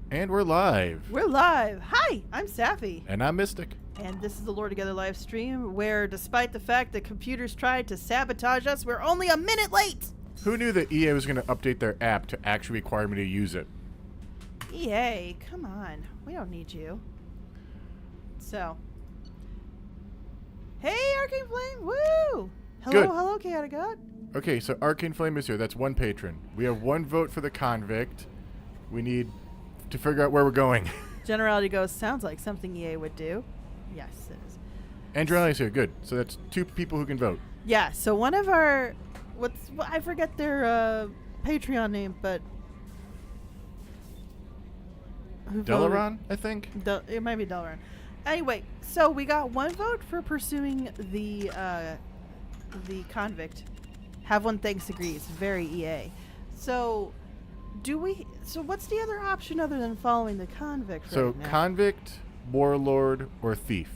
And we're live. We're live. Hi, I'm Sapphy. And I'm Mystic. And this is the Lore Together live stream where, despite the fact that computers tried to sabotage us, we're only a minute late. Who knew that EA was going to update their app to actually require me to use it? EA, come on. We don't need you. So. Hey, Arcane Flame. Woo! Hello, Good. hello, Chaotic God. Okay, so Arcane Flame is here. That's one patron. We have one vote for the convict. We need to figure out where we're going. Generality goes, sounds like something EA would do. Yes, it is. And Generality's here. Good. So that's two people who can vote. Yeah, so one of our... I forget their Patreon name, but... Delaron, I think? It might be Delaron. Anyway, so we got one vote for pursuing the convict. Have one thanks agrees. Very EA. So, what's the other option other than following the convict So, right now? convict, warlord, or thief?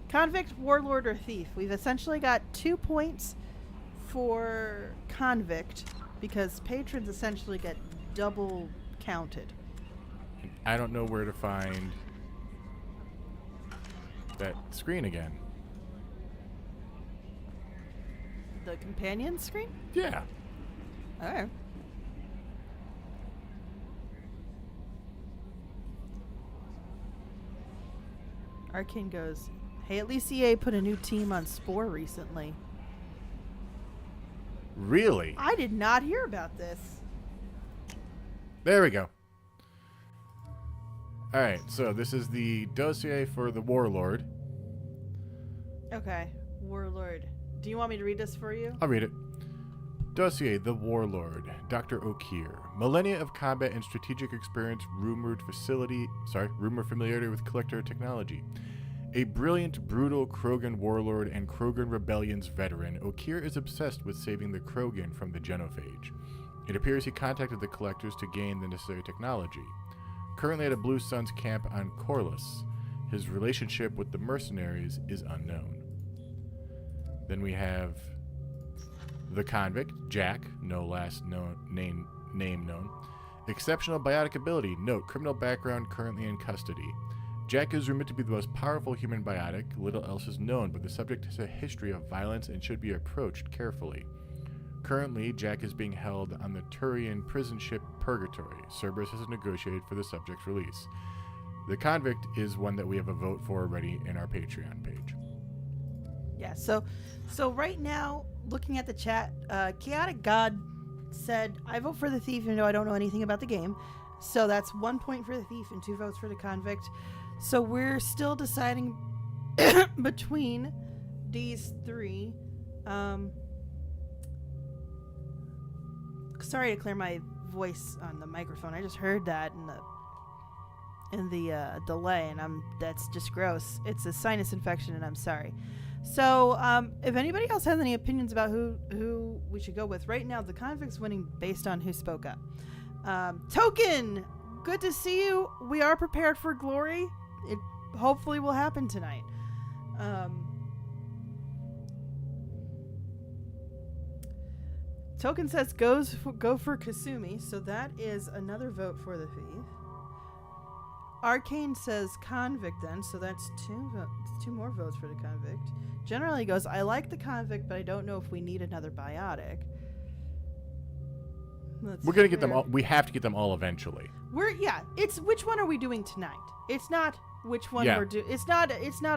Convict, warlord, or thief. We've essentially got 2 points for convict because patrons essentially get double counted. I don't know where to find that screen again. The companion screen? Yeah. Alright. Arcane goes, hey, at least EA put a new team on Spore recently. Really? I did not hear about this. There we go. Alright, so this is the dossier for the warlord. Okay, Warlord. Do you want me to read this for you? I'll read it. Dossier, the Warlord, Dr. O'Keir. Millennia of combat and strategic experience, rumored familiarity with collector technology. A brilliant, brutal Krogan warlord and Krogan rebellions veteran, O'Keir is obsessed with saving the Krogan from the genophage. It appears he contacted the collectors to gain the necessary technology. Currently at a Blue Suns camp on Corliss, his relationship with the mercenaries is unknown. Then we have the convict, Jack, no last name known. Exceptional biotic ability, note, criminal background, currently in custody. Jack is rumored to be the most powerful human biotic. Little else is known, but the subject has a history of violence and should be approached carefully. Currently, Jack is being held on the Turian prison ship Purgatory. Cerberus has negotiated for the subject's release. The convict is one that we have a vote for already in our Patreon page. Yeah, so right now, looking at the chat, Chaotic God said, I vote for the thief even though I don't know anything about the game. So that's 1 point for the thief and 2 votes for the convict. So we're still deciding between these three. Sorry to clear my voice on the microphone. I just heard that in the delay, and that's just gross. It's a sinus infection, and I'm sorry. So, if anybody else has any opinions about who we should go with, right now the convict's winning based on who spoke up. Token, good to see you. We are prepared for glory. It hopefully will happen tonight. Token says go for Kasumi, so that is another vote for the thief. Arcane says convict then, so that's 2 more votes for the convict. Generally goes, I like the convict, but I don't know if we need another biotic. We're gonna get them all. We have to get them all eventually. It's which one are we doing tonight? It's not which one we're doing. It's not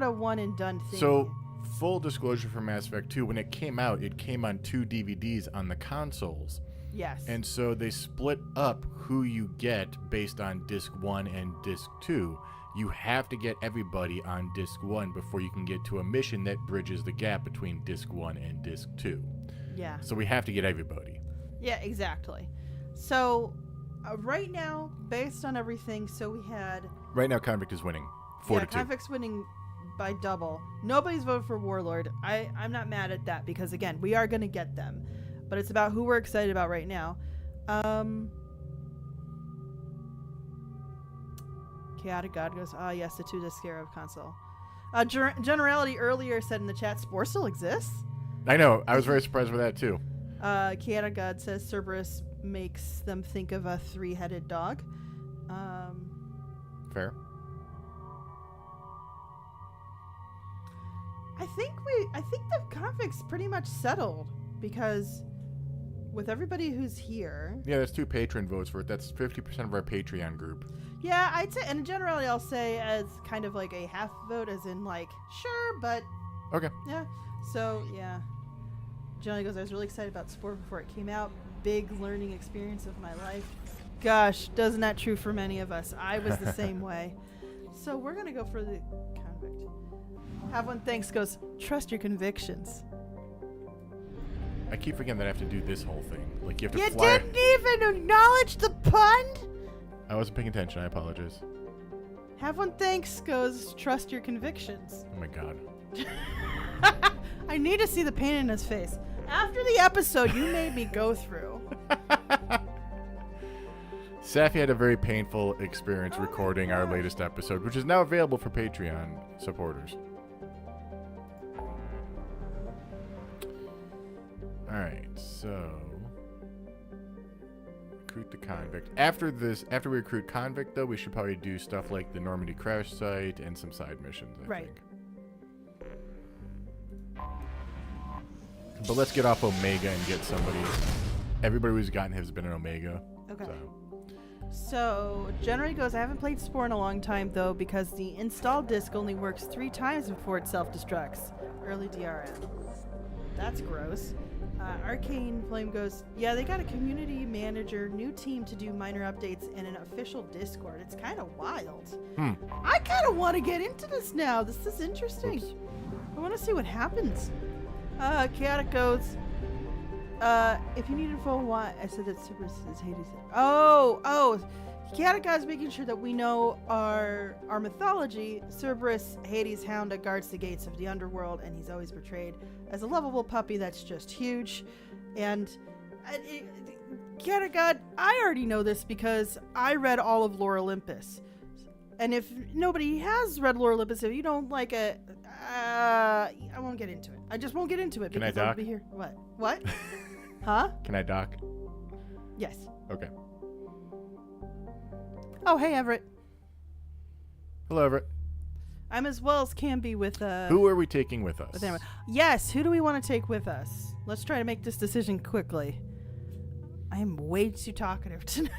a one and done thing. So, full disclosure for Mass Effect 2, when it came out, it came on 2 DVDs on the consoles. Yes. And so they split up who you get based on disc 1 and disc 2. You have to get everybody on disc 1 before you can get to a mission that bridges the gap between disc 1 and disc 2. Yeah. So we have to get everybody. Yeah, exactly. So right now, based on everything, so we had... Right now, Convict is winning. 4-2. Convict's winning by double. Nobody's voted for Warlord. I'm not mad at that because, again, we are going to get them. But it's about who we're excited about right now. Chaotic God goes, yes, the 2-disc Scarab console. Generality earlier said in the chat, Spore still exists? I know. I was very surprised with that, too. Chaotic God says Cerberus makes them think of a 3-headed dog. Fair. I think the conflict's pretty much settled because with everybody who's here. Yeah, that's 2 patron votes for it. That's 50% of our Patreon group. Yeah, I'd say, and generally I'll say as kind of like a half vote, as in like, sure, but. Okay. Yeah. So, yeah. Generally goes, I was really excited about Spore before it came out. Big learning experience of my life. Gosh, doesn't that true for many of us? I was the same way. So we're going to go for the convict. Have one thanks goes, trust your convictions. I keep forgetting that I have to do this whole thing. Like, you have to You fly. didn't even acknowledge the pun? I wasn't paying attention. I apologize. Have one thanks goes, trust your convictions. Oh, my God. I need to see the pain in his face. After the episode you made me go through. Sapphy had a very painful experience recording our latest episode, which is now available for Patreon supporters. Alright, so... recruit the convict. After we recruit convict, though, we should probably do stuff like the Normandy crash site and some side missions, I think. But let's get off Omega and get somebody. Everybody who's gotten has been an Omega. Okay. So January goes, I haven't played Spore in a long time, though, because the install disk only works 3 times before it self-destructs. Early DRM. That's gross. Arcane Flame goes, yeah, they got a community manager, new team to do minor updates, and an official Discord. It's kind of wild. I kind of want to get into this now. This is interesting. Oops. I want to see what happens. Chaotic goes, if you need info on why I said that Cerberus is Hades. Oh, Chaotic God's making sure that we know our mythology. Cerberus, Hades' hound that guards the gates of the underworld, and he's always portrayed as a lovable puppy that's just huge. And Chaotic God, I already know this because I read all of Lore Olympus. And if nobody has read Lore Olympus, if you don't like it, I won't get into it. I just won't get into it. Can I because I'll dock? be here. What? Huh? Can I dock? Yes. Okay. Oh, hey, Everett. Hello, Everett. I'm as well as can be with Who are we taking with us? with anyone. Yes, who do we want to take with us? Let's try to make this decision quickly. I am way too talkative tonight.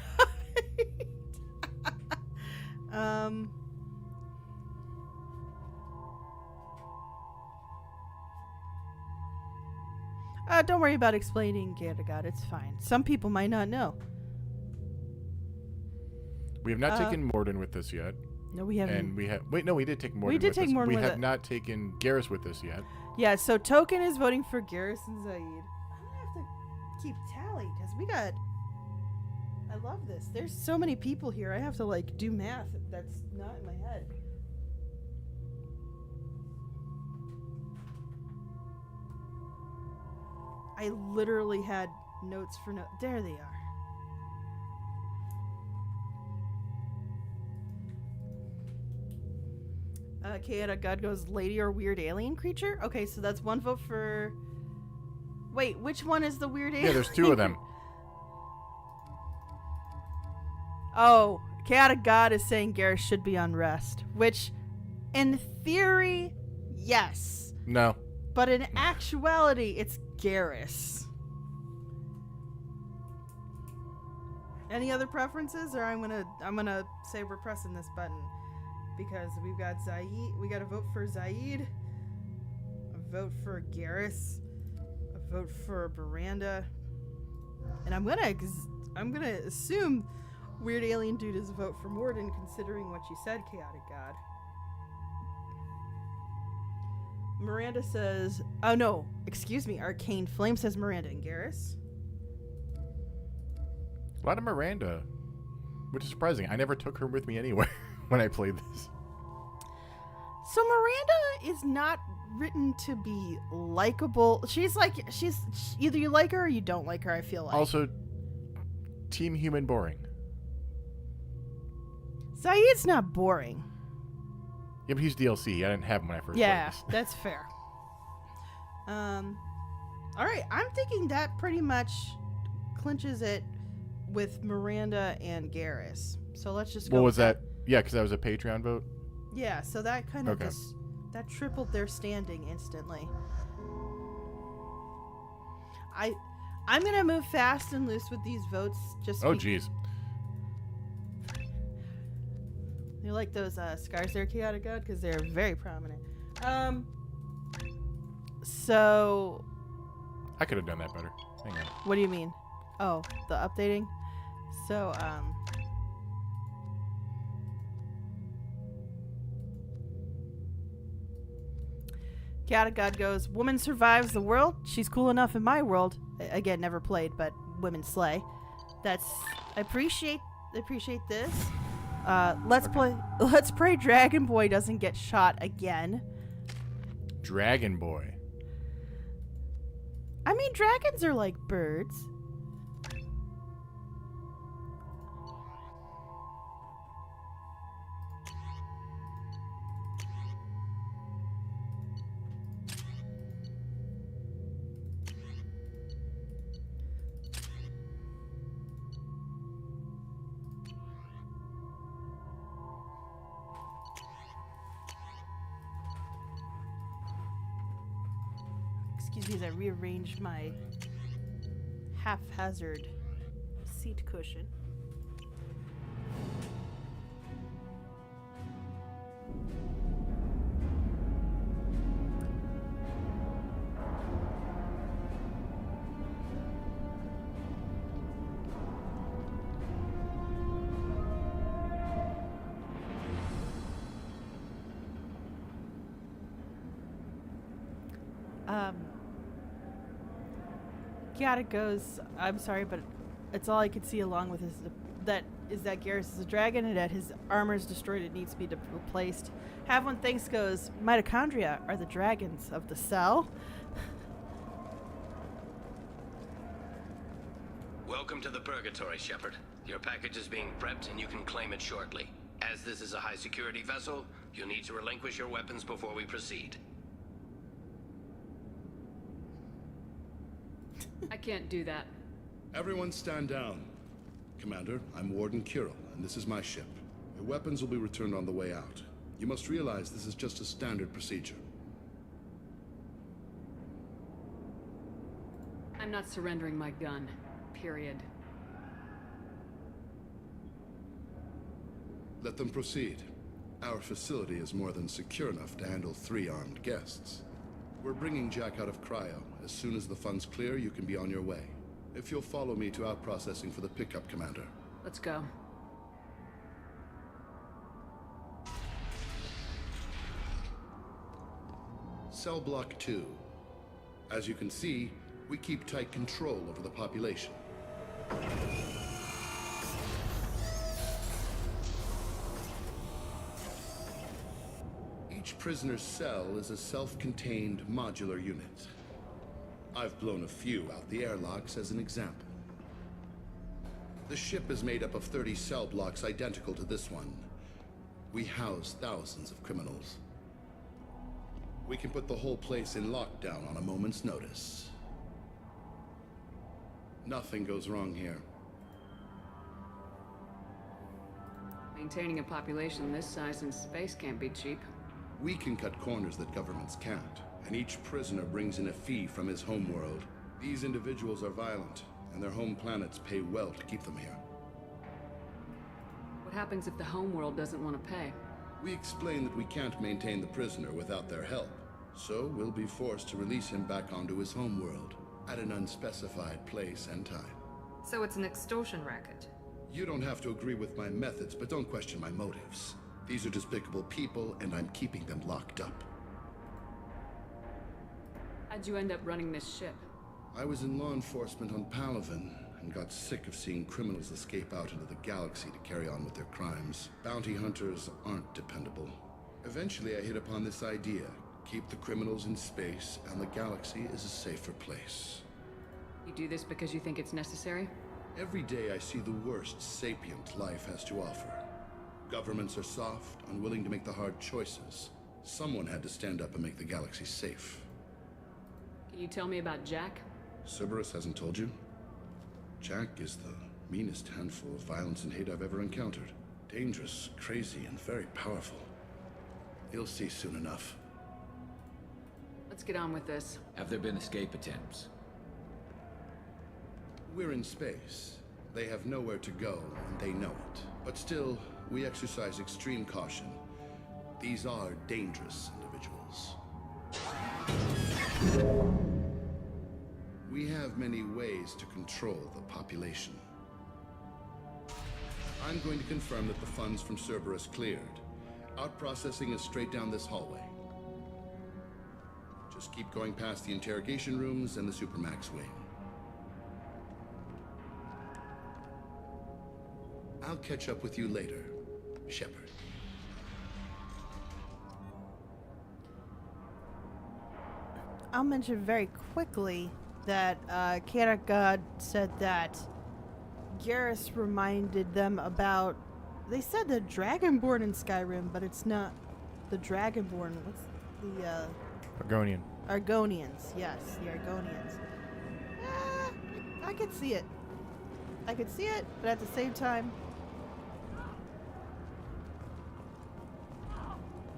Don't worry about explaining God. It's fine. Some people might not know. We have not taken Morden with us yet. No, we haven't. And we have... Wait, no, we did take Morden We did with take us. Morden We with have us. not taken Garrus with us yet. Yeah, so Token is voting for Garrus and Zaid. I'm gonna have to keep tally because we got... I love this. There's so many people here. I have to, like, do math that's not in my head. I literally had notes for no... There they are. Chaotic God goes, lady or weird alien creature? Okay, so that's 1 vote for... Wait, which one is the weird alien? Yeah, there's 2 of them. Oh, Chaotic God is saying Garrus should be on rest, which, in theory, yes. No. But in actuality, it's Garrus. Any other preferences, or I'm gonna say we're pressing this button because we've got Zaid. We got a vote for Zaid, a vote for Garrus, a vote for Miranda, and I'm gonna assume Weird Alien Dude is a vote for Morden, considering what you said, Chaotic God. Miranda says, oh no, excuse me, Arcane Flame says Miranda and Garrus. A lot of Miranda, which is surprising. I never took her with me anywhere when I played this. So Miranda is not written to be likable. She's either you like her or you don't like her, I feel like. Also, Team Human boring. Zaid's not boring. Yeah, but he's DLC. I didn't have him when I first Yeah, played this. that's fair. All right, I'm thinking that pretty much clinches it with Miranda and Garrus. So let's just go. What with was that? Yeah, because that was a Patreon vote. Yeah, so that kind of Okay. just that tripled their standing instantly. I'm gonna move fast and loose with these votes. Just Oh, jeez. you like those scars there, Chaotic God, because they're very prominent. So I could have done that better. Hang on. what do you mean? Oh, the updating. So Chaotic God goes, woman survives the world. She's cool enough in my world. Again, never played, but women slay. That's I appreciate this. Let's pray Dragon Boy doesn't get shot again. Dragon Boy. I mean, dragons are like birds. Excuse me as I rearranged my haphazard seat cushion. Chaotic goes, I'm sorry, but it's all I could see along with that Garrus is a dragon and that his armor is destroyed. It needs to be replaced. Have one thinks goes, mitochondria are the dragons of the cell. Welcome to the Purgatory, Shepard. Your package is being prepped and you can claim it shortly. As this is a high-security vessel, you'll need to relinquish your weapons before we proceed. I can't do that. Everyone stand down. Commander, I'm Warden Kirill, and this is my ship. Your weapons will be returned on the way out. You must realize this is just a standard procedure. I'm not surrendering my gun. Period. Let them proceed. Our facility is more than secure enough to handle 3 armed guests. We're bringing Jack out of cryo. As soon as the funds clear, you can be on your way. If you'll follow me to out-processing for the pickup, Commander. Let's go. Cell Block 2. As you can see, we keep tight control over the population. Each prisoner's cell is a self-contained modular unit. I've blown a few out the airlocks as an example. The ship is made up of 30 cell blocks identical to this one. We house thousands of criminals. We can put the whole place in lockdown on a moment's notice. Nothing goes wrong here. Maintaining a population this size in space can't be cheap. We can cut corners that governments can't, and each prisoner brings in a fee from his homeworld. These individuals are violent, and their home planets pay well to keep them here. What happens if the homeworld doesn't want to pay? We explain that we can't maintain the prisoner without their help, so we'll be forced to release him back onto his homeworld at an unspecified place and time. So it's an extortion racket. You don't have to agree with my methods, but don't question my motives. These are despicable people, and I'm keeping them locked up. How'd you end up running this ship? I was in law enforcement on Palaven, and got sick of seeing criminals escape out into the galaxy to carry on with their crimes. Bounty hunters aren't dependable. Eventually I hit upon this idea. Keep the criminals in space, and the galaxy is a safer place. You do this because you think it's necessary? Every day I see the worst sapient life has to offer. Governments are soft, unwilling to make the hard choices. Someone had to stand up and make the galaxy safe. Can you tell me about Jack? Cerberus hasn't told you? Jack is the meanest handful of violence and hate I've ever encountered. Dangerous, crazy, and very powerful. You'll see soon enough. Let's get on with this. Have there been escape attempts? We're in space. They have nowhere to go, and they know it. But still, we exercise extreme caution. These are dangerous individuals. We have many ways to control the population. I'm going to confirm that the funds from Cerberus cleared. Out-processing is straight down this hallway. Just keep going past the interrogation rooms and the Supermax wing. I'll catch up with you later, Shepard. I'll mention very quickly that Chaotic God said that Garrus reminded them about. They said the Dragonborn in Skyrim, but it's not the Dragonborn. What's the Argonian. Argonians? Yes, the Argonians. I could see it. I could see it, but at the same time,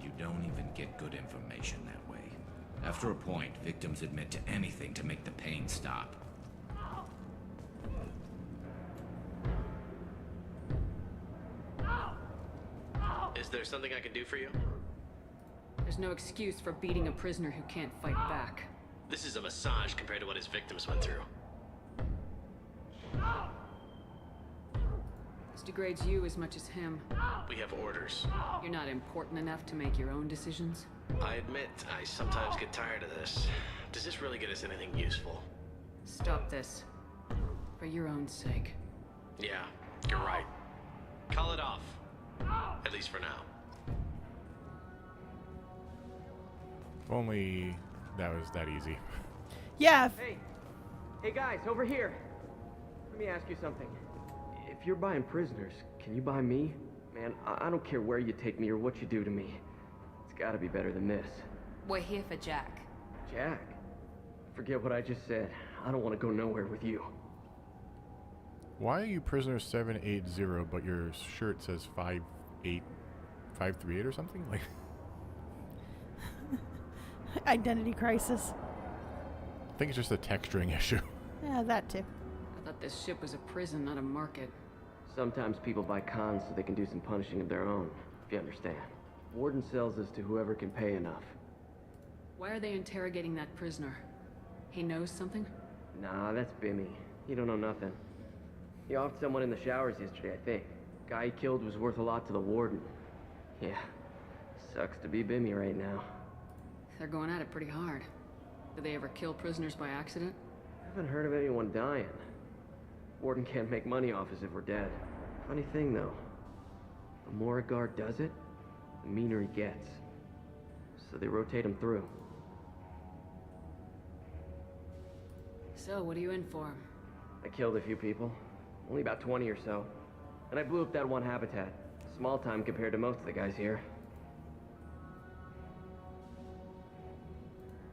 You don't even get good information that way. After a point, victims admit to anything to make the pain stop. Is there something I can do for you? There's no excuse for beating a prisoner who can't fight back. This is a massage compared to what his victims went through. This degrades you as much as him. We have orders. You're not important enough to make your own decisions. I admit, I sometimes get tired of this. Does this really get us anything useful? Stop this. For your own sake. Yeah, you're right. Call it off. At least for now. If only that was that easy. yeah. Hey guys, over here. Let me ask you something. If you're buying prisoners, can you buy me? Man, I don't care where you take me or what you do to me. It's gotta be better than this. We're here for Jack. Jack? Forget what I just said. I don't want to go nowhere with you. Why are you prisoner 780, but your shirt says 58538 or something? Like, Identity crisis. I think it's just a texturing issue. Yeah, that too. I thought this ship was a prison, not a market. Sometimes people buy cons so they can do some punishing of their own, if you understand. Warden sells us to whoever can pay enough. Why are they interrogating that prisoner? He knows something? Nah, that's Bimmy. He don't know nothing. He offed someone in the showers yesterday, I think. Guy he killed was worth a lot to the warden. Yeah, sucks to be Bimmy right now. They're going at it pretty hard. Do they ever kill prisoners by accident? I haven't heard of anyone dying. Warden can't make money off us if we're dead. Funny thing, though. The more a guard does it, the meaner he gets. So they rotate him through. So, what are you in for? I killed a few people. Only about 20 or so. And I blew up that one habitat. Small time compared to most of the guys here.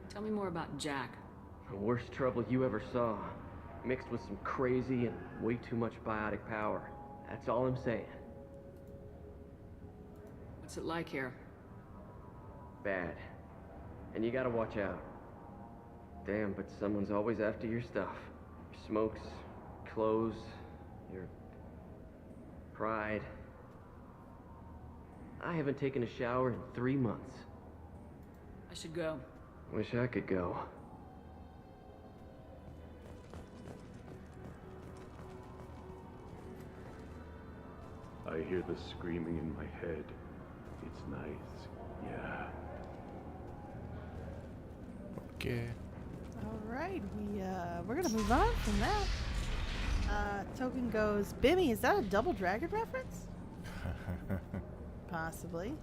Tell me more about Jack. The worst trouble you ever saw. Mixed with some crazy and way too much biotic power. That's all I'm saying. What's it like here? Bad. And you gotta watch out. Damn, but someone's always after your stuff. Your smokes, clothes, your pride. I haven't taken a shower in 3 months. I should go. Wish I could go. I hear the screaming in my head. It's nice, yeah. Okay. All right, we're gonna move on from that. Token goes, Bimmy, is that a Double Dragon reference? Possibly.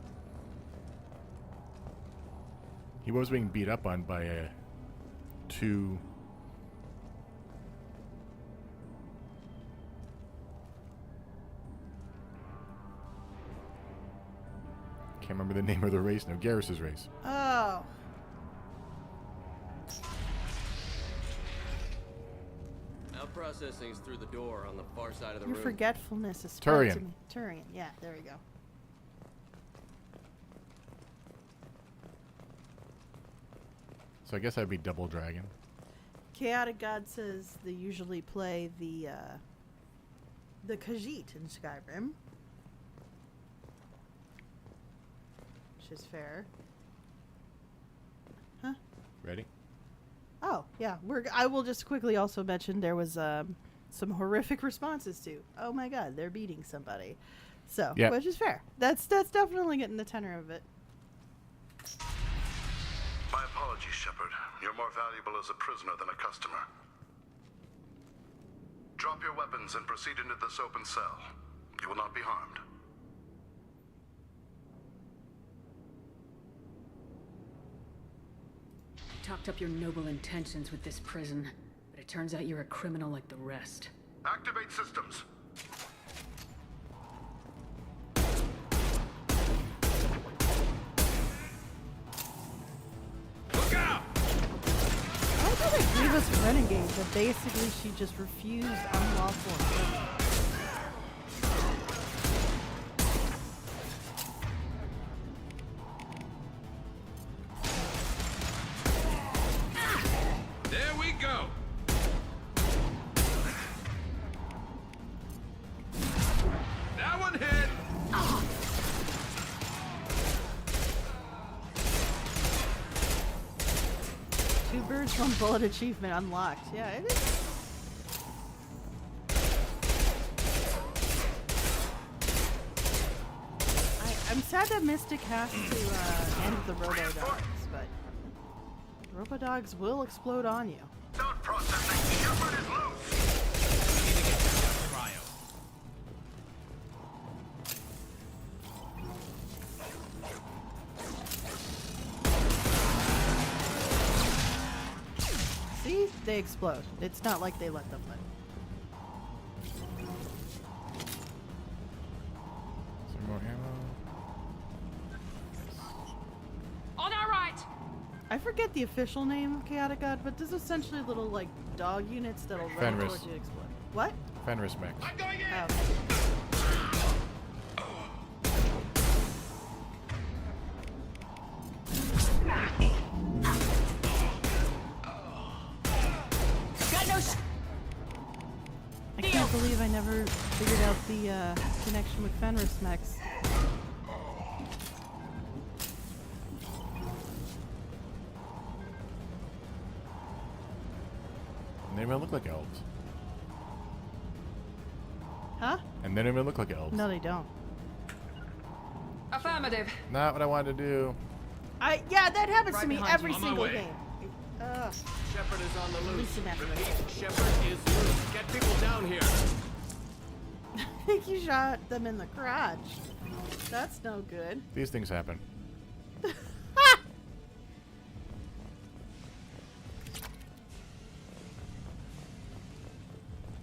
He was being beat up on by two. Can't remember the name of the race now. Garrus's race. Oh. Processing's through the door on the far side of the Your room. forgetfulness is Turian. to me. Turian, yeah, there we go. So I guess that'd be Double Dragon. Chaotic God says they usually play the Khajiit in Skyrim. Which is fair. Huh? Ready? Oh, yeah. I will just quickly also mention there was some horrific responses to, oh my god, they're beating somebody. So, Yeah. which is fair. That's definitely getting the tenor of it. My apologies, Shepard. You're more valuable as a prisoner than a customer. Drop your weapons and proceed into this open cell. You will not be harmed. You talked up your noble intentions with this prison, but it turns out you're a criminal like the rest. Activate systems. Look out! I thought they gave us Renegade, but basically she just refused unlawful employment. There we go! That one hit! Two birds, one bullet achievement unlocked. Yeah, it is. I'm sad that Mystic has to end the Robo-Dogs, but Robo-Dogs will explode on you. Start processing. Shepard is loose. Cryo. See? They explode. It's not like they let them live. Some more ammo. On our right! I forget the official name of Chaotic God, but there's essentially little, like, dog units that'll run Fenris. towards you and explode. What? Fenris mech. Oh. I can't believe I never figured out the connection with Fenris mechs. And they even look like elves. Huh? And they don't even look like elves. No, they don't. Affirmative. Not what I wanted to do. Yeah, that happens Right to me behind every you. On my single way. game. Ugh. Shepard is on the loose. Listen after Repeat, this. Shepard is loose. Get people down here. I think you shot them in the crotch. That's no good. These things happen.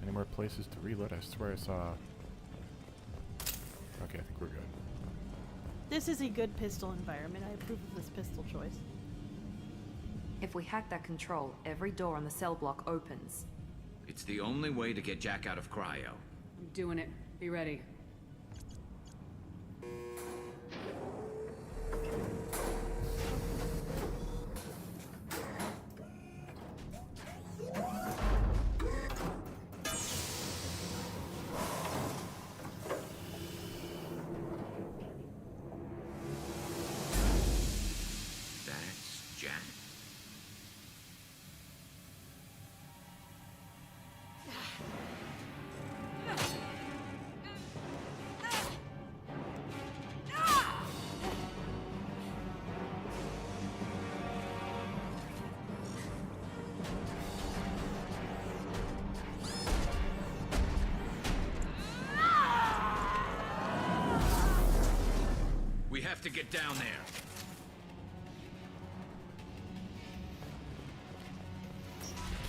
Any more places to reload? I swear I saw... Okay, I think we're good. This is a good pistol environment. I approve of this pistol choice. If we hack that control, every door on the cell block opens. It's the only way to get Jack out of cryo. I'm doing it. Be ready. That's Jack. We have to get down there.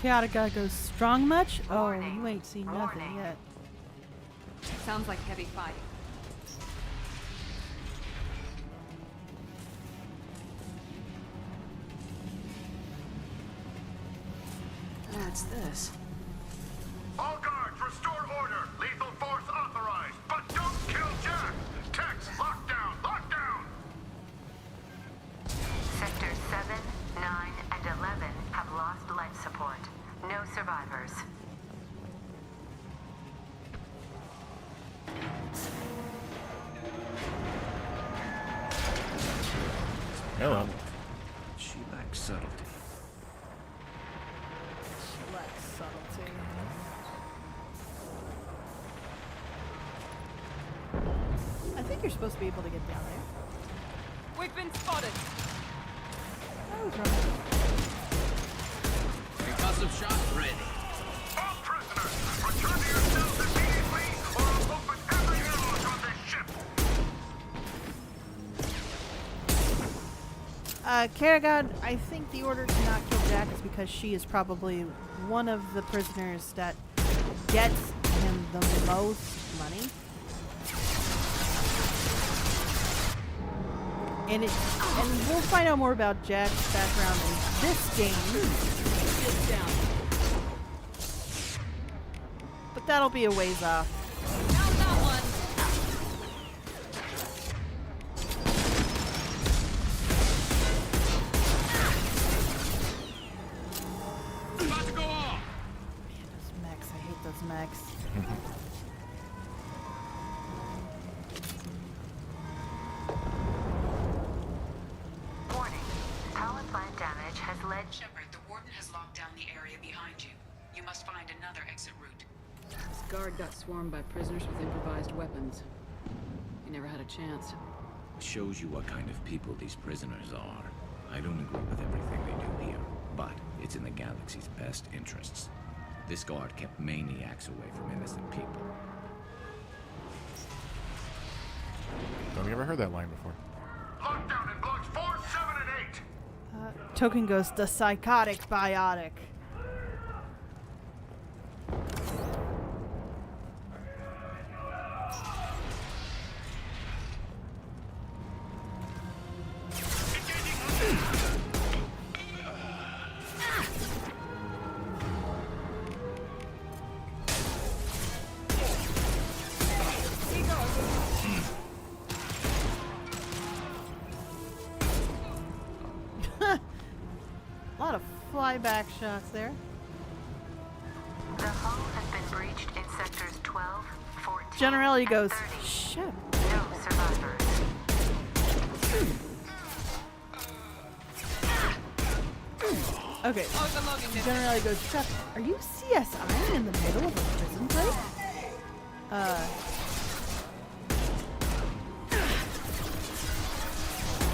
Chaotic God goes strong much? Oh, you ain't seen nothing yet. Sounds like heavy fighting. What's this? All 9 and 11 have lost life support. No survivors. Hello. She lacks subtlety. She lacks subtlety. I think you're supposed to be able to get down there. We've been spotted. Oh, right. Concussive shot ready. All prisoners, return to your cells immediately, or I'll open every airlock on this ship. Kerrigan, I think the order to not kill Jack is because she is probably one of the prisoners that gets him the most money. And we'll find out more about Jack's background in this game. Get down. But that'll be a ways off. Found that one. About to go off. Man, those mechs. I hate those mechs. Warning. Power plant damage has led... Shepard, the warden has locked down the area behind you. You must find another exit route. This guard got swarmed by prisoners with improvised weapons. He never had a chance. Shows you what kind of people these prisoners are. I don't agree with everything they do here, but it's in the galaxy's best interests. This guard kept maniacs away from innocent people. Don't you ever heard that line before? Lockdown in blocks 4, 7, and 8. Token goes, the psychotic biotic. A lot of flyback shots there. The hull has been breached in sectors 12, 14, Generality and goes, 30. shit. No survivors. Okay. Overloading this. Generality goes, Chef, are you CSI in the middle of a prison break?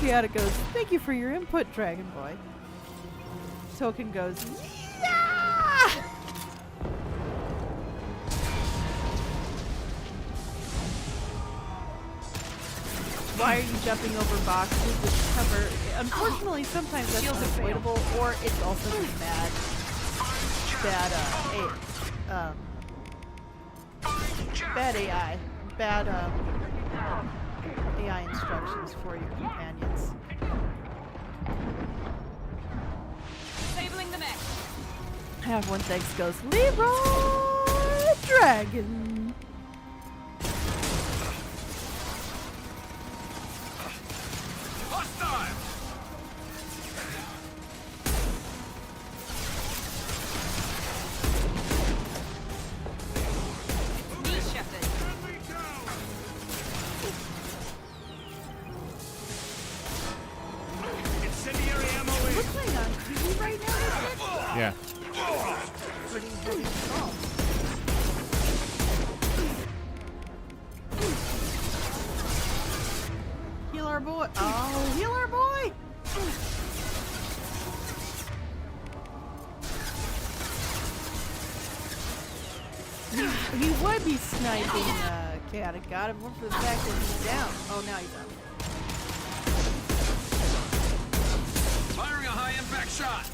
Kiata goes, thank you for your input, Dragon Boy. Token goes, yeah! Why are you jumping over boxes with cover? Unfortunately, sometimes that's unavoidable, or it's also just bad AI. Bad AI instructions for your companions. Disabling the mech. Have one thanks goes, Leroy Dragon. Hostile. Me, Shepard. Incendiary ammo in. We're playing on TV right now. Yeah. Pretty heavy assault. Heal our boy. Oh, heal our boy. He would be sniping Cat. It got him. One for the fact that he's down. Oh, now he's up. Firing a high impact shot.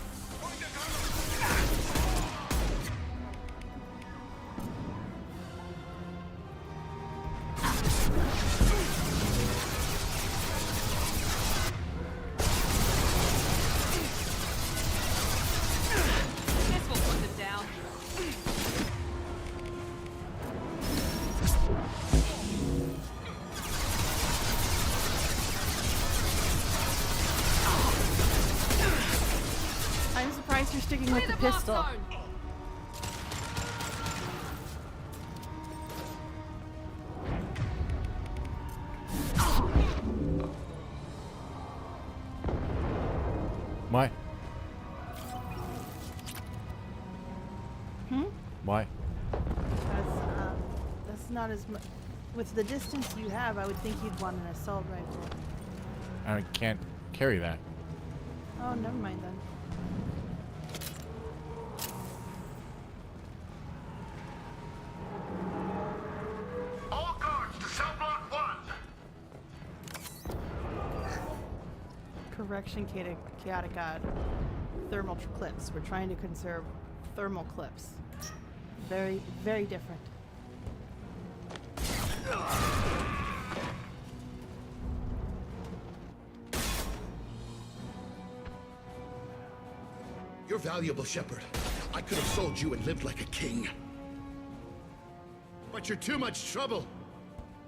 This will put them down. guess you're sticking with the pistol. Why? Hmm? Why? That's not as much. With the distance you have, I would think you'd want an assault rifle. I can't carry that. Oh, never mind then. All guards to cell block 1. Correction, chaotic odd. Thermal clips. We're trying to conserve thermal clips. Very, very different. You're valuable, Shepard. I could have sold you and lived like a king. But you're too much trouble.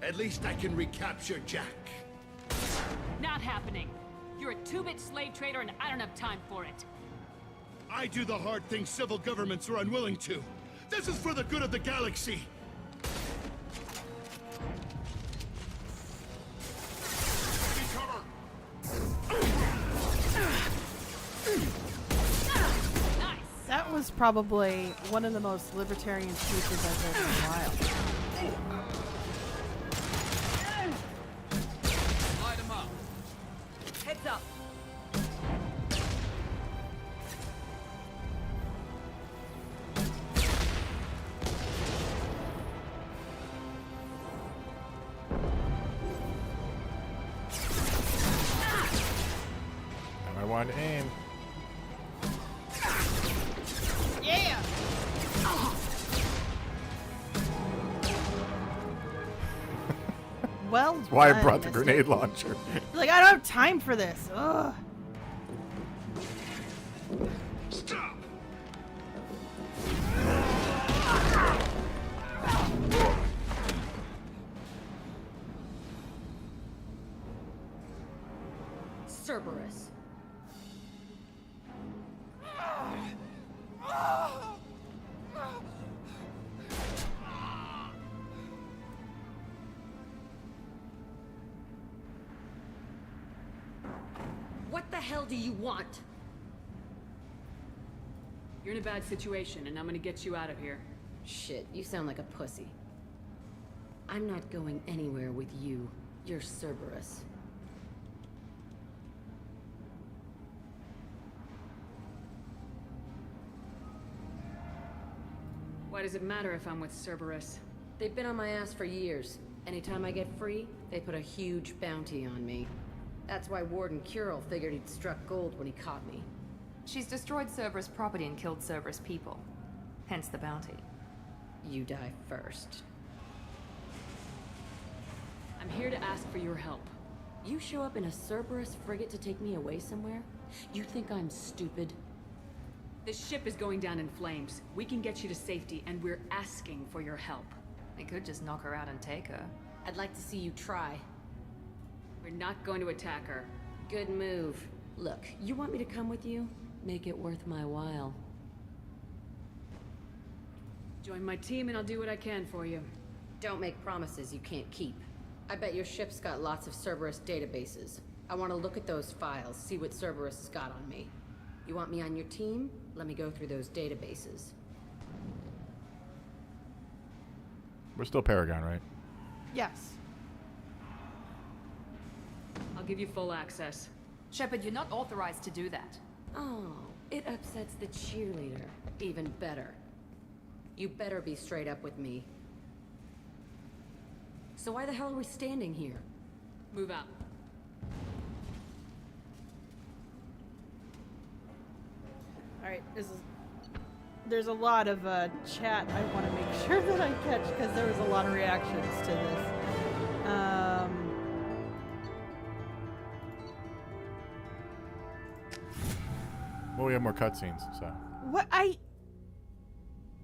At least I can recapture Jack. Not happening. You're a 2-bit slave trader and I don't have time for it. I do the hard things civil governments are unwilling to. This is for the good of the galaxy. That was probably one of the most libertarian speeches I've heard in a while. Light 'em up. Heads up. I wanted to aim. Yeah! Well, That's why I done, brought the mister. grenade launcher. Like, I don't have time for this. Ugh. Stop! Cerberus. What the hell do you want? You're in a bad situation and I'm gonna get you out of here. Shit, you sound like a pussy. I'm not going anywhere with you. You're Cerberus. Why does it matter if I'm with Cerberus? They've been on my ass for years. Anytime I get free, they put a huge bounty on me. That's why Warden Curel figured he'd struck gold when he caught me. She's destroyed Cerberus property and killed Cerberus people. Hence the bounty. You die first. I'm here to ask for your help. You show up in a Cerberus frigate to take me away somewhere? You think I'm stupid? This ship is going down in flames. We can get you to safety and we're asking for your help. We could just knock her out and take her. I'd like to see you try. We're not going to attack her. Good move. Look, you want me to come with you? Make it worth my while. Join my team and I'll do what I can for you. Don't make promises you can't keep. I bet your ship's got lots of Cerberus databases. I want to look at those files, see what Cerberus has got on me. You want me on your team? Let me go through those databases. We're still Paragon, right? Yes. I'll give you full access. Shepard, you're not authorized to do that. Oh, it upsets the cheerleader. Even better. You better be straight up with me. So why the hell are we standing here? Move out. Alright, there's a lot of chat I want to make sure that I catch because there was a lot of reactions to this. Well, we have more cutscenes, so What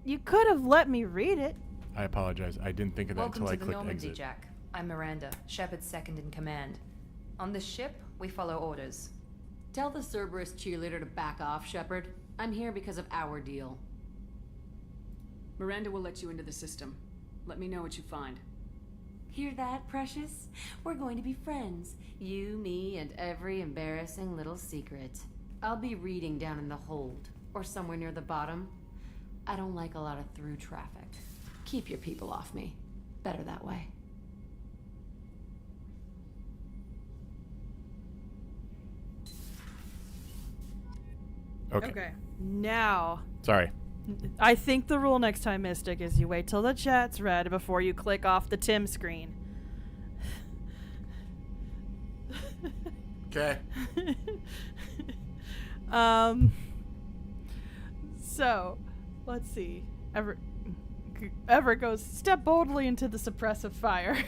you could have let me read it. I apologize. I didn't think of that Welcome until I to the clicked Normandy, exit. Jack. I'm Miranda, Shepard's second in command. On this ship, we follow orders. Tell the Cerberus cheerleader to back off, Shepard. I'm here because of our deal. Miranda will let you into the system. Let me know what you find. Hear that, Precious? We're going to be friends. You, me, and every embarrassing little secret. I'll be reading down in the hold, or somewhere near the bottom. I don't like a lot of through traffic. Keep your people off me. Better that way. Okay. Now, Sorry. I think the rule next time, Mystic, is you wait till the chat's read before you click off the Tim screen. Okay. So, let's see. Everett goes, step boldly into the suppressive fire.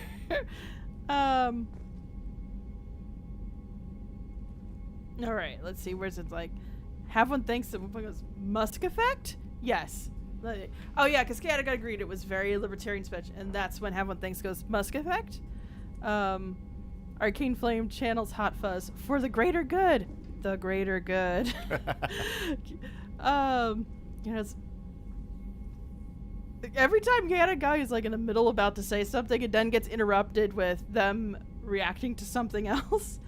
All right, let's see. Where's it like? Have one thinks that one goes, Musk effect? Yes. Oh, yeah, because Kat got agreed it was very libertarian speech, and that's when Have one thinks goes, Musk effect? Arcane Flame channels Hot Fuzz for the greater good. The greater good. You know, every time Kat guy is like in the middle about to say something, it then gets interrupted with them reacting to something else.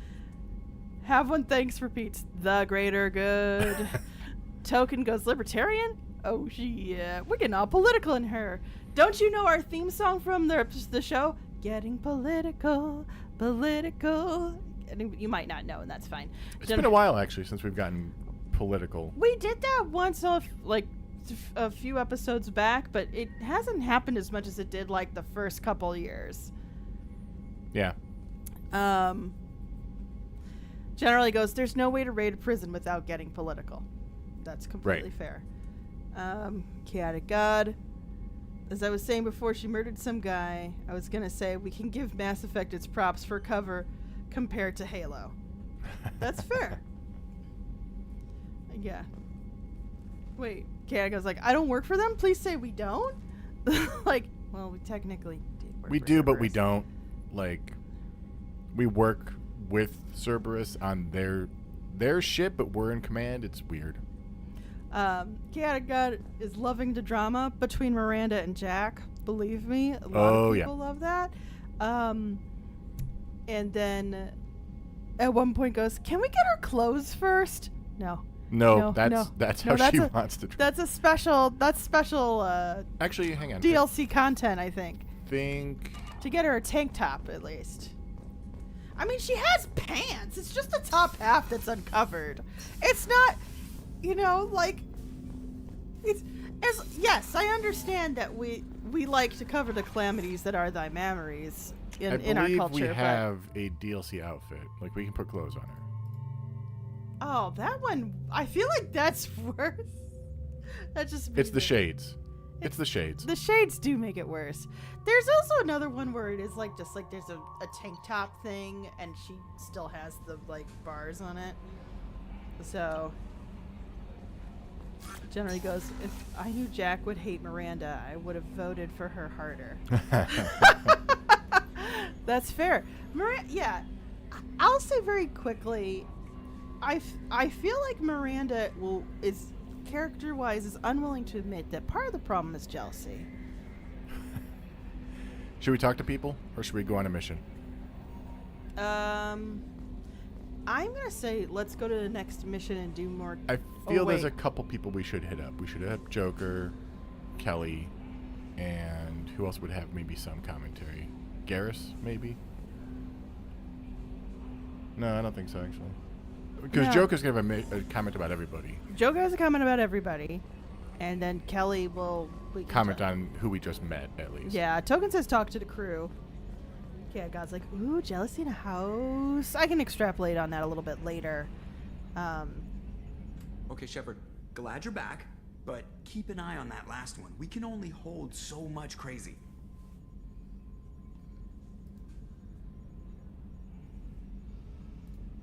Have one thanks repeats the greater good. Token goes libertarian. Oh yeah, we're getting all political in her. Don't you know our theme song from the show? Getting political. And you might not know, and that's fine. It's been a while actually since we've gotten political. We did that once off like a few episodes back, but it hasn't happened as much as it did like the first couple years. Yeah. Generally goes, there's no way to raid a prison without getting political. That's completely Right. fair. Chaotic God. As I was saying before, she murdered some guy. I was going to say, we can give Mass Effect its props for cover compared to Halo. That's fair. Yeah. Wait, Chaotic God's like, I don't work for them? Please say we don't? Like, well, we technically did work We for do, but we Cerberus. don't. Like, we work with Cerberus on their ship, but we're in command. It's weird. Chaotic God is loving the drama between Miranda and Jack. Believe me, a lot of people love that. And then at one point goes, "Can we get our clothes first?" No. No, that's how she wants to. That's special. Actually, hang on. DLC content, I think. Think to get her a tank top at least. I mean, she has pants. It's just the top half that's uncovered. It's not, like, yes, I understand that we like to cover the calamities that are thy memories in our culture. I believe we have a DLC outfit. Like, we can put clothes on her. Oh, that one, I feel like that's worse. That just It's the shades. It's the shades. The shades do make it worse. There's also another one where it is like just like there's a tank top thing and she still has the like bars on it. So generally goes, if I knew Jack would hate Miranda, I would have voted for her harder. That's fair. Yeah, I'll say very quickly, I feel like Miranda is character-wise is unwilling to admit that part of the problem is jealousy. Should we talk to people or should we go on a mission? I'm gonna say let's go to the next mission and do more. I feel there's a couple people we should hit up. We should hit up Joker, Kelly, and who else would have maybe some commentary? Garrus, maybe? No, I don't think so, actually. Because No. Joker's going to have a comment about everybody. Joker has a comment about everybody, and then Kelly we can Comment on who we just met, at least. Yeah, Token says talk to the crew. Yeah, God's like, ooh, jealousy in a house. I can extrapolate on that a little bit later. Okay, Shepard, glad you're back, but keep an eye on that last one. We can only hold so much crazy.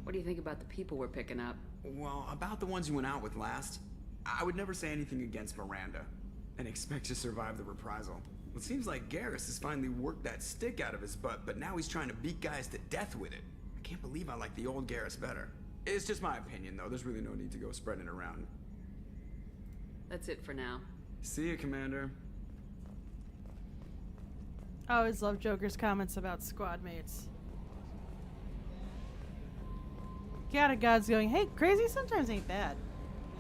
What do you think about the people we're picking up? Well, about the ones you went out with last, I would never say anything against Miranda and expect to survive the reprisal. It seems like Garrus has finally worked that stick out of his butt, but now he's trying to beat guys to death with it. I can't believe I like the old Garrus better. It's just my opinion, though. There's really no need to go spreading it around. That's it for now. See you, Commander. I always love Joker's comments about squad mates. God's going, hey, crazy sometimes ain't bad.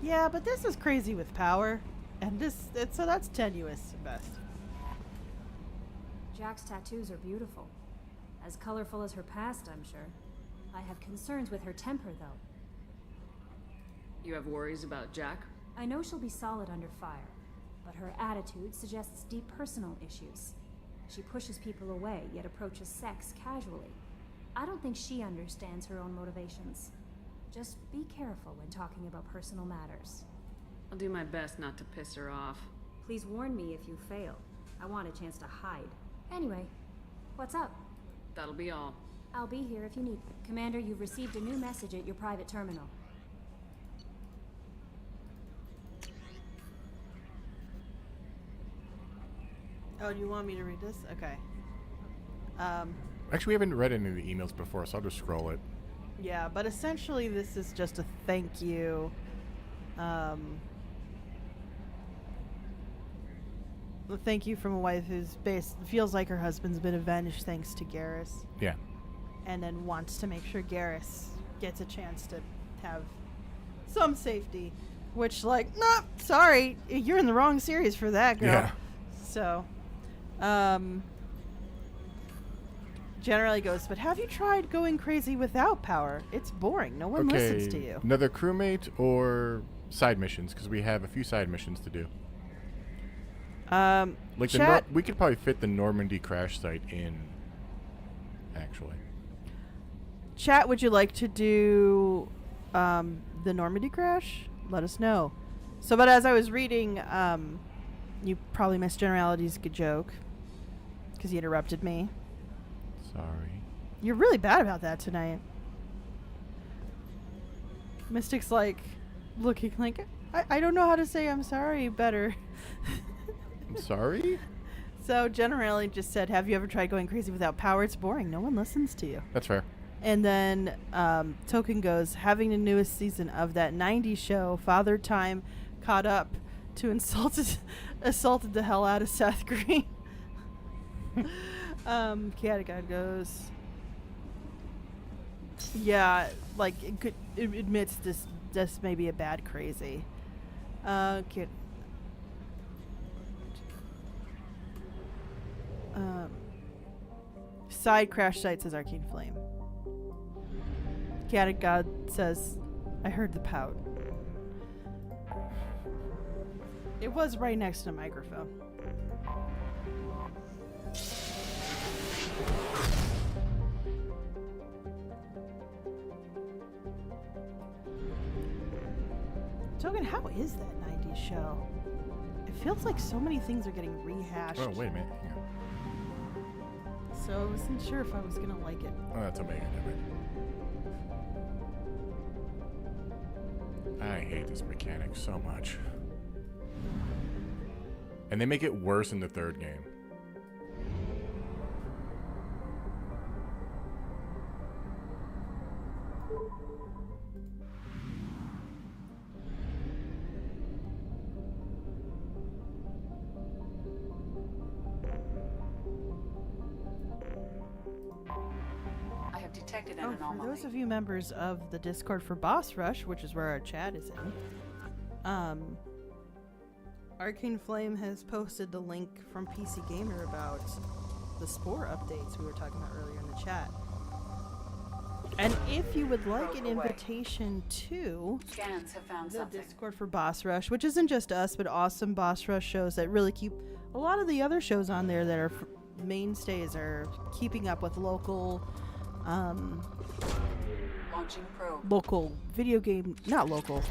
Yeah, but this is crazy with power. And so that's tenuous at best. Jack's tattoos are beautiful. As colorful as her past, I'm sure. I have concerns with her temper, though. You have worries about Jack? I know she'll be solid under fire, but her attitude suggests deep personal issues. She pushes people away, yet approaches sex casually. I don't think she understands her own motivations. Just be careful when talking about personal matters. I'll do my best not to piss her off. Please warn me if you fail. I want a chance to hide. Anyway, what's up? That'll be all. I'll be here if you need. Commander, you've received a new message at your private terminal. Oh, do you want me to read this? Okay. Actually, we haven't read any of the emails before, so I'll just scroll it. Yeah, but essentially this is just a thank you. A thank you from a wife who's feels like her husband's been avenged thanks to Garrus. Yeah. And then wants to make sure Garrus gets a chance to have some safety. Which, like, no, sorry, you're in the wrong series for that, girl. Yeah. So, generally goes, but have you tried going crazy without power? It's boring. No one listens to you. Another crewmate or side missions? Because we have a few side missions to do. Like chat, we could probably fit the Normandy crash site in, actually. Chat, would you like to do the Normandy crash? Let us know. So, but as I was reading, you probably missed Generality's good joke because he interrupted me. Sorry. You're really bad about that tonight. Mystic's like looking like, I don't know how to say I'm sorry better. I'm sorry? So Generality just said, have you ever tried going crazy without power? It's boring. No one listens to you. That's fair. And then Token goes, having the newest season of that 90s show, Father Time caught up to assaulted the hell out of Seth Green. Catagod goes, yeah, like it admits this may be a bad crazy. Side crash site says Arcane Flame. Catagod says, I heard the pout. It was right next to the microphone. Token, how is that 90s show? It feels like so many things are getting rehashed. Oh, wait a minute. Hang on. So I wasn't sure if I was going to like it. Oh, that's Omega, damn it. I hate this mechanic so much. And they make it worse in the third game. I have detected an For anomaly. those of you members of the Discord for Boss Rush, which is where our chat is in, Arcane Flame has posted the link from PC Gamer about the Spore updates we were talking about earlier in the chat. And if you would like an invitation to Scans have found the something. Discord for Boss Rush, which isn't just us, but awesome Boss Rush shows that really keep a lot of the other shows on there that are mainstays are keeping up with local Launching probe. local video game, not local,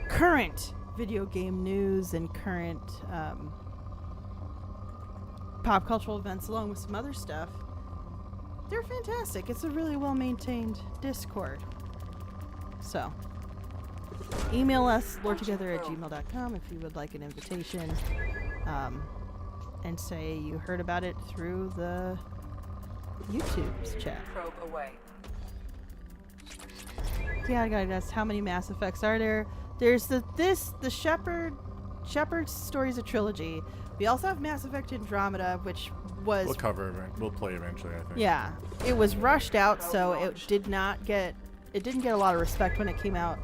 current video game news and current pop cultural events along with some other stuff. They're fantastic. It's a really well maintained Discord. So email us loretogether@gmail.com if you would like an invitation, and say you heard about it through the YouTube's chat. Probe away. Yeah, guys, how many Mass Effects are there? There's the Shepard Shepard's story is a trilogy. We also have Mass Effect Andromeda, which was... We'll play eventually, I think. Yeah. It was rushed out, so it didn't get a lot of respect when it came out.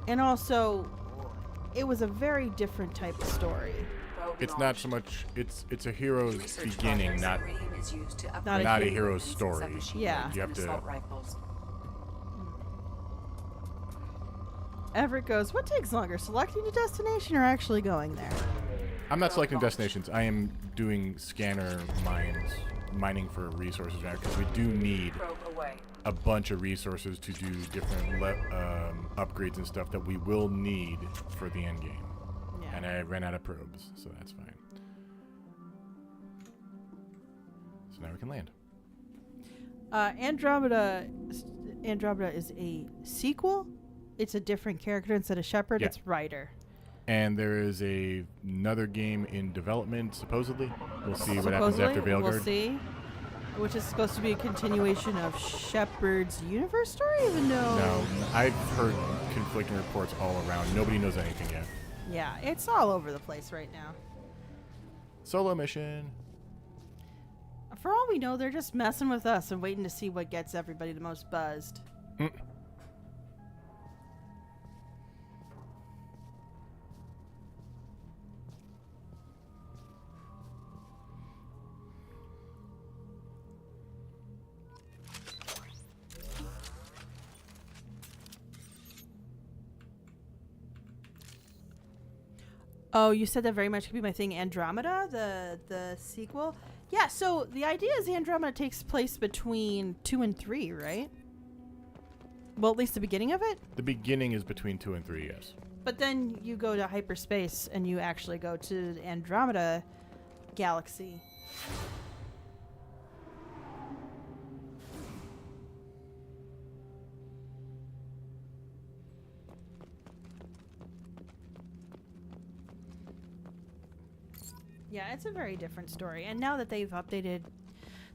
And also, it was a very different type of story. It's not so much... It's a hero's beginning, not a hero's story. Yeah. You have to... Everett goes, what takes longer, selecting a destination or actually going there? I'm not selecting destinations. I am doing scanner mining for resources now, because we do need a bunch of resources to do different upgrades and stuff that we will need for the end game. Yeah. And I ran out of probes, so that's fine. So now we can land. Andromeda is a sequel. It's a different character instead of Shepard. Yeah. It's Ryder. And there is another game in development, supposedly. We'll see what happens after Veilguard. We'll see. Which is supposed to be a continuation of Shepard's universe story, even though... No, I've heard conflicting reports all around. Nobody knows anything yet. Yeah, it's all over the place right now. Solo mission. For all we know, they're just messing with us and waiting to see what gets everybody the most buzzed. Oh, you said that very much could be my thing. Andromeda, the sequel? Yeah, so the idea is Andromeda takes place between 2 and 3, right? Well, at least the beginning of it? The beginning is between 2 and 3, yes. But then you go to hyperspace and you actually go to the Andromeda galaxy. Yeah, it's a very different story. And now that they've updated...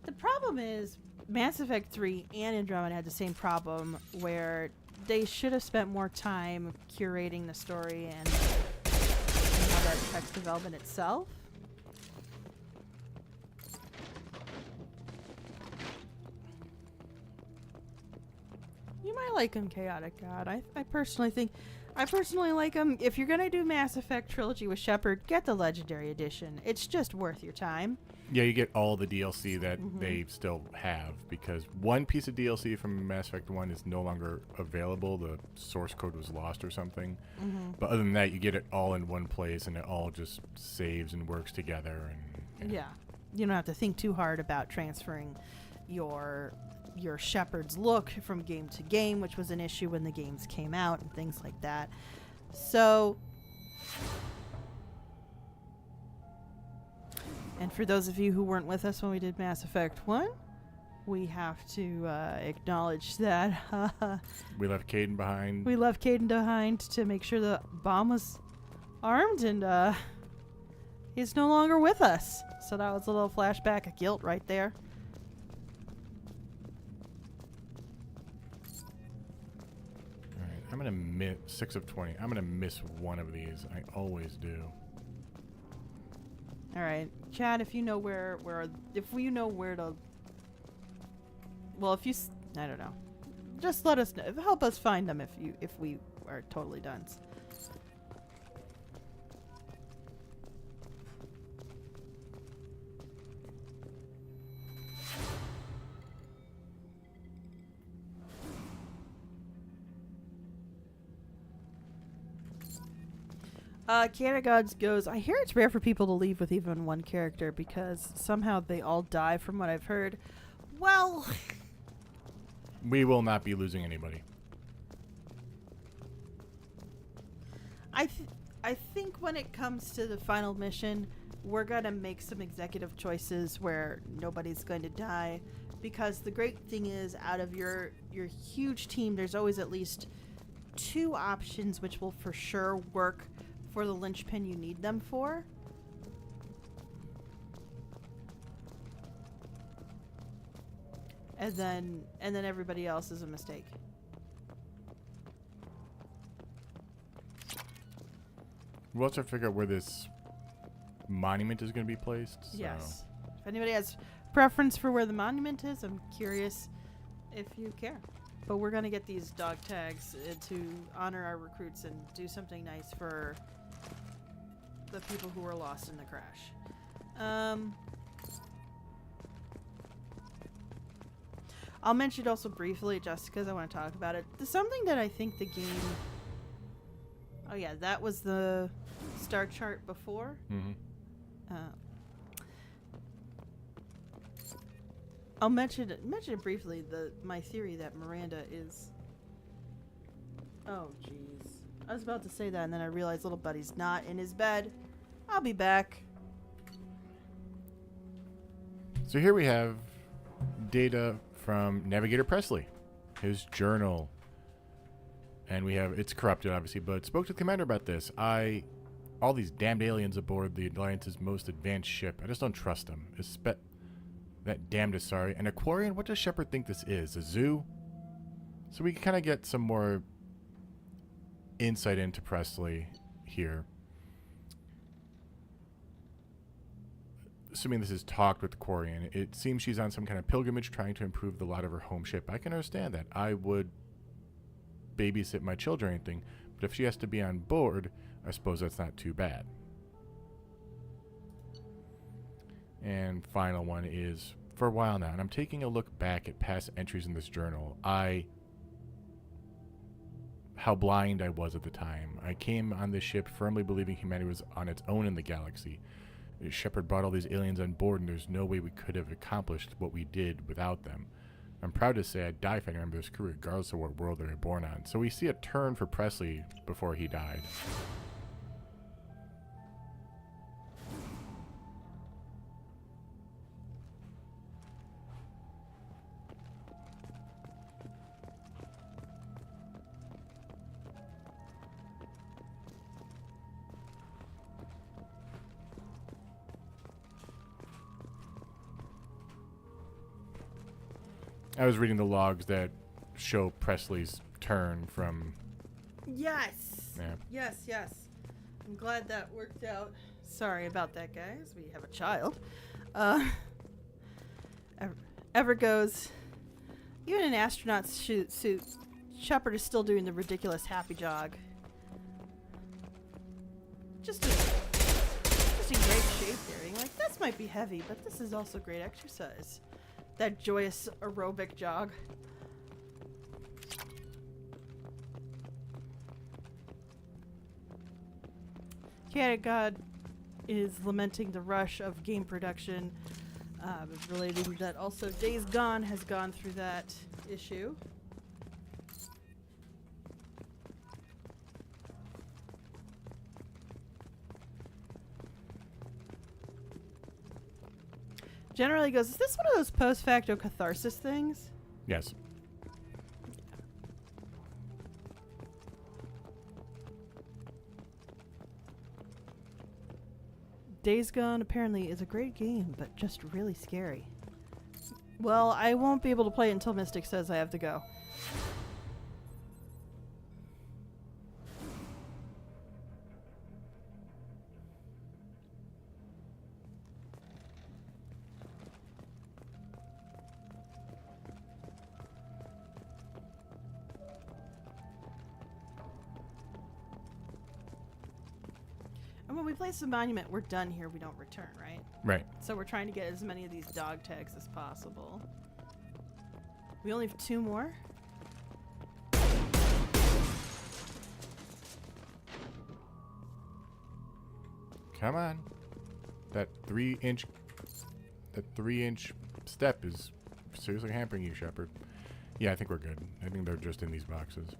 The problem is Mass Effect 3 and Andromeda had the same problem where they should have spent more time curating the story and how that affects development itself. You might like him, Chaotic God. I personally like him. If you're going to do Mass Effect Trilogy with Shepard, get the Legendary Edition. It's just worth your time. Yeah, you get all the DLC that they still have, because one piece of DLC from Mass Effect 1 is no longer available. The source code was lost or something. But other than that, you get it all in one place, and it all just saves and works together. And yeah. You don't have to think too hard about transferring your Shepard's look from game to game, which was an issue when the games came out and things like that. So, and for those of you who weren't with us when we did Mass Effect 1, we have to acknowledge that we left Caden behind. We left Caden behind to make sure the bomb was armed, and he's no longer with us. So that was a little flashback of guilt right there. I'm going to miss 6 of 20. I'm going to miss one of these. I always do. All right. Chad, if you know where to... Well, if you... I don't know. Just let us know. Help us find them if we are totally dunce. Canada Gods goes, I hear it's rare for people to leave with even one character because somehow they all die from what I've heard. Well... We will not be losing anybody. I think when it comes to the final mission, we're going to make some executive choices where nobody's going to die. Because the great thing is, out of your huge team, there's always at least 2 options which will for sure work for the linchpin you need them for. And then everybody else is a mistake. We'll also figure out where this monument is going to be placed. So. Yes. If anybody has preference for where the monument is, I'm curious if you care. But we're going to get these dog tags to honor our recruits and do something nice for the people who were lost in the crash. I'll mention it also briefly just because I want to talk about it. There's something that I think the game... Oh yeah, that was the star chart before. Mm-hmm. I'll mention it briefly. My theory that Miranda is... Oh, jeez. I was about to say that, and then I realized little buddy's not in his bed. I'll be back. So here we have data from Navigator Presley, his journal. And we have, it's corrupted, obviously, but spoke to the commander about this. All these damned aliens aboard the Alliance's most advanced ship, I just don't trust them. That damned Asari. An Aquarian, what does Shepard think this is? A zoo? So we can kind of get some more insight into Presley here. Assuming this is talked with the Quarian, it seems she's on some kind of pilgrimage trying to improve the lot of her home ship. I can understand that. I would babysit my children or anything, but if she has to be on board, I suppose that's not too bad. And final one is, for a while now, and I'm taking a look back at past entries in this journal, how blind I was at the time. I came on this ship firmly believing humanity was on its own in the galaxy. Shepard brought all these aliens on board, and there's no way we could have accomplished what we did without them. I'm proud to say I'd die fighting a member of this crew, regardless of what world they were born on. So we see a turn for Presley before he died. I was reading the logs that show Presley's turn from... Yes! Yeah. Yes. I'm glad that worked out. Sorry about that, guys. We have a child. Ever goes... Even in astronaut suit, Shepard is still doing the ridiculous happy jog. Just in great shape there. Like, this might be heavy, but this is also great exercise. That joyous aerobic jog. Chaotic God is lamenting the rush of game production, relating that also Days Gone has gone through that issue. Generally goes, is this one of those post-facto catharsis things? Yes. Days Gone apparently is a great game, but just really scary. Well, I won't be able to play it until Mystic says I have to go. And when we place the monument, we're done here. We don't return, right? Right. So we're trying to get as many of these dog tags as possible. We only have 2 more. Come on. That 3-inch step is seriously hampering you, Shepard. Yeah, I think we're good. I think they're just in these boxes.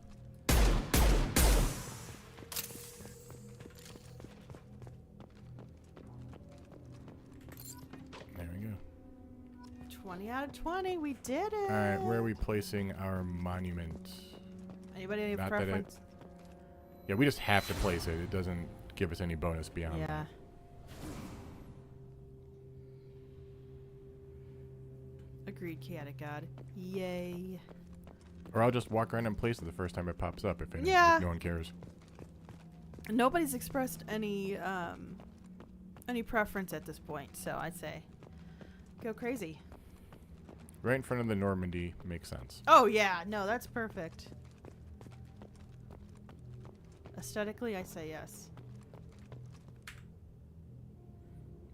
There we go. 20 out of 20. We did it. All right, where are we placing our monument? Anybody have Not preference? Yeah, we just have to place it. It doesn't give us any bonus beyond Yeah. that. Agreed, Chaotic God. Yay. Or I'll just walk around and place it the first time it pops up if no one cares. Nobody's expressed any preference at this point, so I'd say go crazy. Right in front of the Normandy makes sense. Oh yeah, no, that's perfect. Aesthetically, I say yes.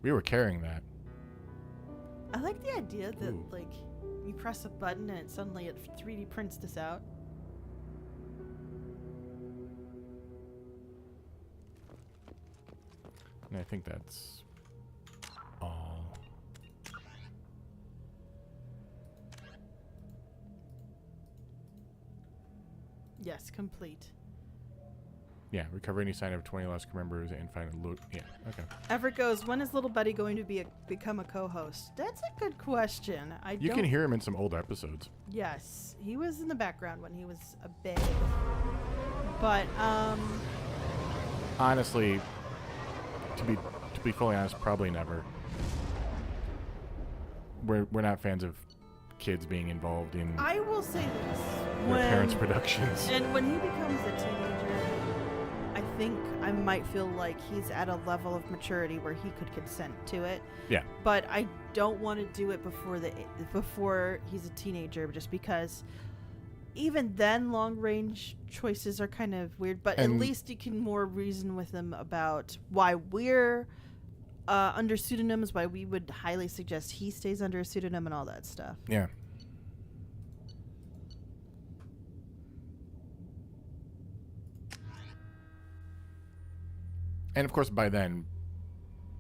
We were carrying that. I like the idea that Ooh. like you press a button and it suddenly 3D prints this out. And I think that's all. Yes, complete. Yeah, recover any sign of 20 lost crew members and find a loot. Yeah, okay. Everett goes, when is little buddy going to become a co-host? That's a good question. You can hear him in some old episodes. Yes, he was in the background when he was a babe. But honestly, to be fully honest, probably never. We're not fans of kids being involved in I will say this: their parents' productions. And when he becomes a teenager, I think I might feel like he's at a level of maturity where he could consent to it. Yeah. But I don't want to do it before he's a teenager, just because even then long range choices are kind of weird. But at least you can more reason with him about why we're under pseudonyms, why we would highly suggest he stays under a pseudonym and all that stuff. Yeah. And of course, by then,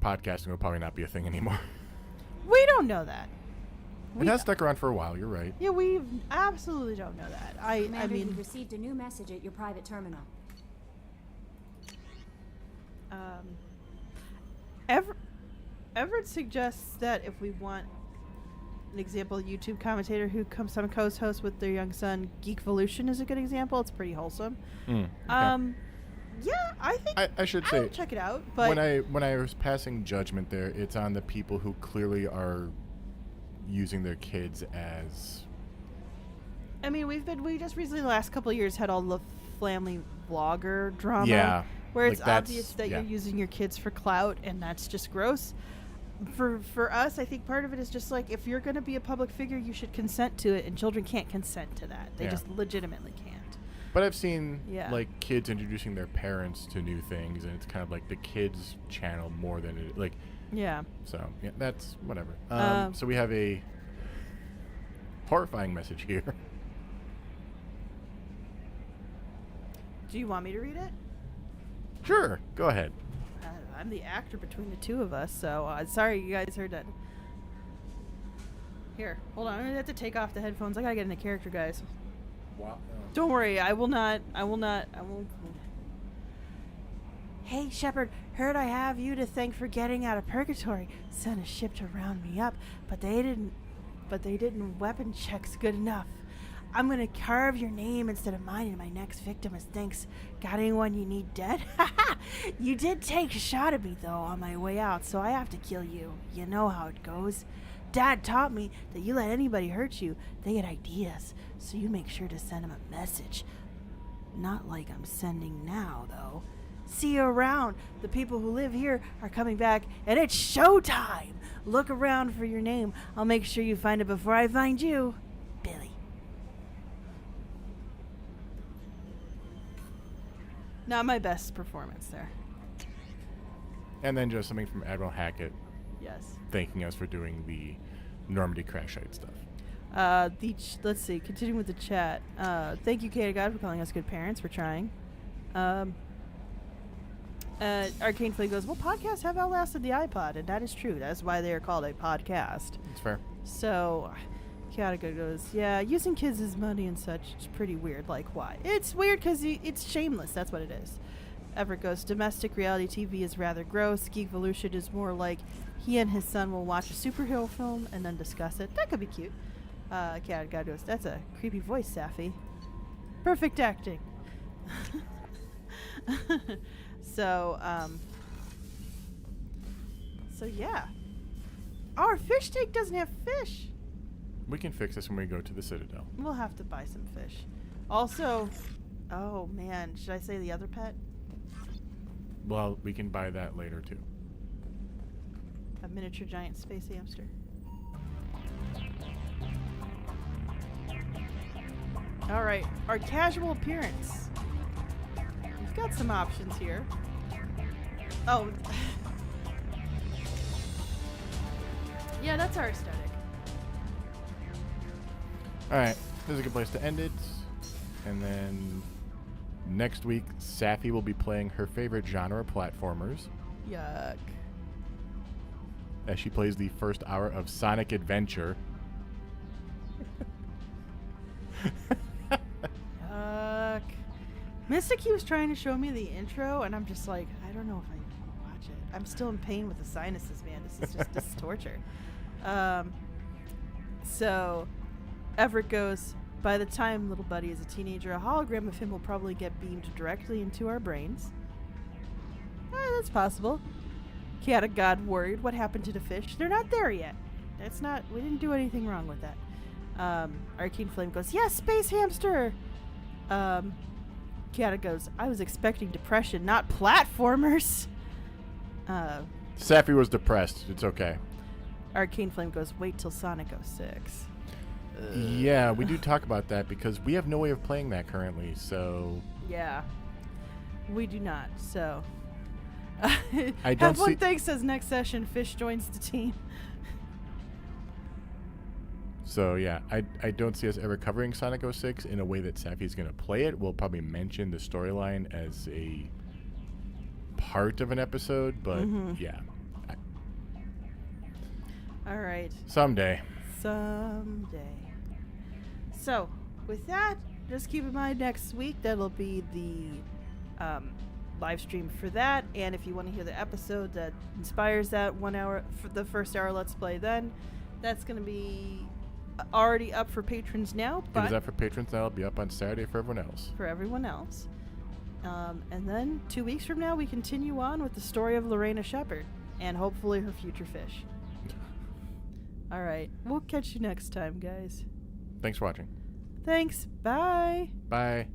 podcasting will probably not be a thing anymore. We don't know that. It has stuck around for a while. You're right. Yeah, we absolutely don't know that. I Commander, mean, you've received a new message at your private terminal. Everett suggests that if we want an example, YouTube commentator who comes some co-host with their young son, Geekvolution is a good example. It's pretty wholesome. Okay. Yeah, I think I should say, check it out. But when I was passing judgment there, it's on the people who clearly are using their kids as. I mean, we just recently, the last couple of years, had all the family vlogger drama. Yeah, where it's like obvious that you're using your kids for clout, and that's just gross. For us, I think part of it is just like, if you're going to be a public figure, you should consent to it, and children can't consent to that. They just legitimately can't. But I've seen like kids introducing their parents to new things, and it's kind of like the kids' channel more than it like. Yeah. So yeah, that's whatever. So we have a horrifying message here. Do you want me to read it? Sure, go ahead. I'm the actor between the two of us, so sorry you guys heard that. Here, hold on. I'm gonna have to take off the headphones. I gotta get into character, guys. Wow. Don't worry. I won't. Hey, Shepard. Heard I have you to thank for getting out of purgatory. Sent a ship to round me up, but they didn't weapon checks good enough. I'm gonna carve your name instead of mine in my next victim as thanks. Got anyone you need dead? Haha! You did take a shot at me, though, on my way out, so I have to kill you. You know how it goes. Dad taught me that you let anybody hurt you, they get ideas, so you make sure to send them a message. Not like I'm sending now, though. See you around. The people who live here are coming back, and it's showtime! Look around for your name. I'll make sure you find it before I find you. Billy. Not my best performance there. And then just something from Admiral Hackett. Yes. Thanking us for doing the Normandy crash site stuff. Let's see. Continuing with the chat. Thank you, Kate God, for calling us good parents. We're trying. Arcane Flame goes, well, podcasts have outlasted the iPod, and that is true. That's why they are called a podcast. That's fair. So, Chaotica goes, yeah, using kids as money and such is pretty weird. Like, why? It's weird because it's shameless. That's what it is. Everett goes, domestic reality TV is rather gross. Geekvolution is more like he and his son will watch a superhero film and then discuss it. That could be cute. Chaotica goes, that's a creepy voice, Sapphy. Perfect acting. So yeah. Our fish tank doesn't have fish. We can fix this when we go to the Citadel. We'll have to buy some fish. Also, oh man, should I say the other pet? Well, we can buy that later too. A miniature giant space hamster. All right, our casual appearance. We've got some options here. Oh. Yeah, that's our aesthetic. All right, this is a good place to end it. And then next week, Sapphy will be playing her favorite genre, platformers, Yuck. as she plays the first hour of Sonic Adventure. Yuck. Mystic, he was trying to show me the intro, and I'm just like, I don't know if I can watch it. I'm still in pain with the sinuses, man. This is just this is torture. So Everett goes, by the time little buddy is a teenager, a hologram of him will probably get beamed directly into our brains. That's possible. Cat of God worried, what happened to the fish? They're not there yet. We didn't do anything wrong with that. Arcane Flame goes, yes, space hamster! Kiata goes, I was expecting depression, not platformers! Sapphy was depressed. It's okay. Arcane Flame goes, wait till Sonic 06. Yeah, we do talk about that because we have no way of playing that currently, so... Yeah. We do not, so... I don't Have one see... thing says next session, Fish joins the team. So, yeah, I don't see us ever covering Sonic 06 in a way that Sapphy's going to play it. We'll probably mention the storyline as a part of an episode, but yeah. All right. Someday. So, with that, just keep in mind next week that'll be the live stream for that. And if you want to hear the episode that inspires that 1 hour, for the first hour Let's Play, then that's going to be already up for patrons now. But It is up for patrons now. It'll be up on Saturday for everyone else. And then 2 weeks from now, we continue on with the story of Lorena Shepherd and hopefully her future fish. All right. We'll catch you next time, guys. Thanks for watching. Thanks. Bye. Bye.